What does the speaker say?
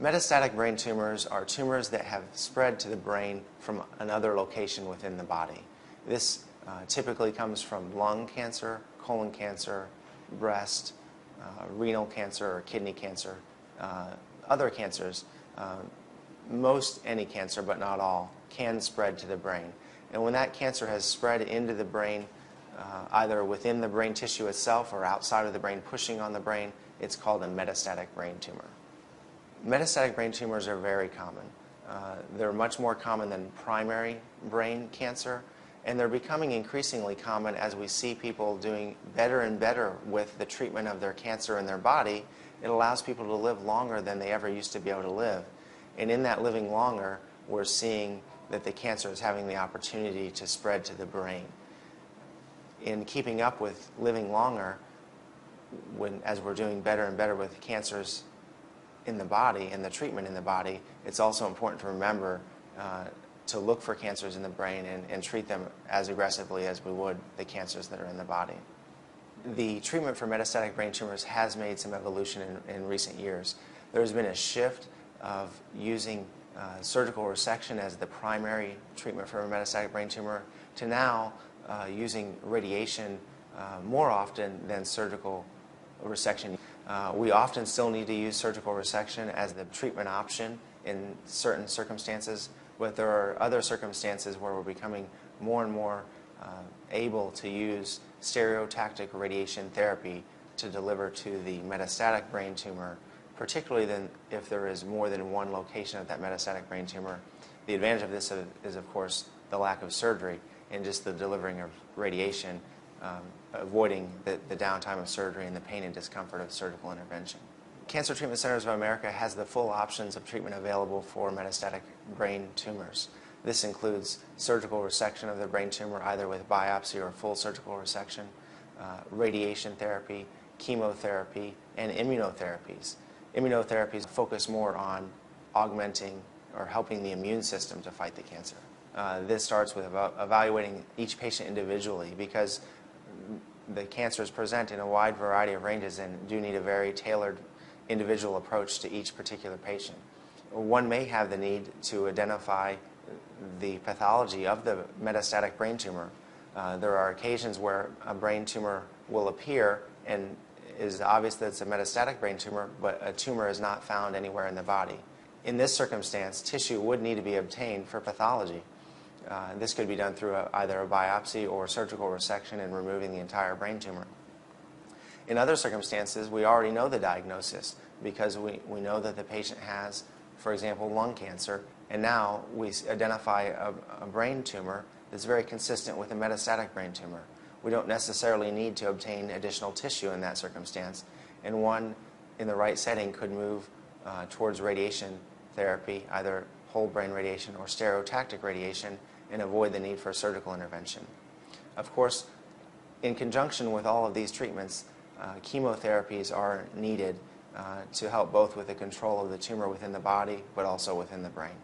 Metastatic brain tumors are tumors that have spread to the brain from another location within the body. This typically comes from lung cancer, colon cancer, breast, renal cancer or kidney cancer, other cancers. Most any cancer, but not all, can spread to the brain. And when that cancer has spread into the brain, either within the brain tissue itself or outside of the brain, pushing on the brain, it's called a metastatic brain tumor. Metastatic brain tumors are very common. They're much more common than primary brain cancer, and they're becoming increasingly common as we see people doing better and better with the treatment of their cancer in their body. It allows people to live longer than they ever used to be able to live. And in that living longer, we're seeing that the cancer is having the opportunity to spread to the brain. In keeping up with living longer, as we're doing better and better with cancers in the body and the treatment in the body, it's also important to remember to look for cancers in the brain and treat them as aggressively as we would the cancers that are in the body. The treatment for metastatic brain tumors has made some evolution in recent years. There's been a shift of using surgical resection as the primary treatment for a metastatic brain tumor to now using radiation more often than surgical resection. We often still need to use surgical resection as the treatment option in certain circumstances, but there are other circumstances where we're becoming more and more able to use stereotactic radiation therapy to deliver to the metastatic brain tumor, particularly then if there is more than one location of that metastatic brain tumor. The advantage of this is, of course, the lack of surgery and just the delivering of radiation, avoiding the downtime of surgery and the pain and discomfort of surgical intervention. Cancer Treatment Centers of America has the full options of treatment available for metastatic brain tumors. This includes surgical resection of the brain tumor, either with biopsy or full surgical resection, radiation therapy, chemotherapy, and immunotherapies. Immunotherapies focus more on augmenting or helping the immune system to fight the cancer. This starts with evaluating each patient individually, because the cancers present in a wide variety of ranges and do need a very tailored individual approach to each particular patient. One may have the need to identify the pathology of the metastatic brain tumor. There are occasions where a brain tumor will appear and is obvious that it's a metastatic brain tumor, but a tumor is not found anywhere in the body. In this circumstance, tissue would need to be obtained for pathology. This could be done through either a biopsy or surgical resection and removing the entire brain tumor. In other circumstances, we already know the diagnosis because we know that the patient has, for example, lung cancer, and now we identify a brain tumor that's very consistent with a metastatic brain tumor. We don't necessarily need to obtain additional tissue in that circumstance, and one in the right setting could move towards radiation therapy, either whole brain radiation or stereotactic radiation, and avoid the need for surgical intervention. Of course, in conjunction with all of these treatments, chemotherapies are needed to help both with the control of the tumor within the body, but also within the brain.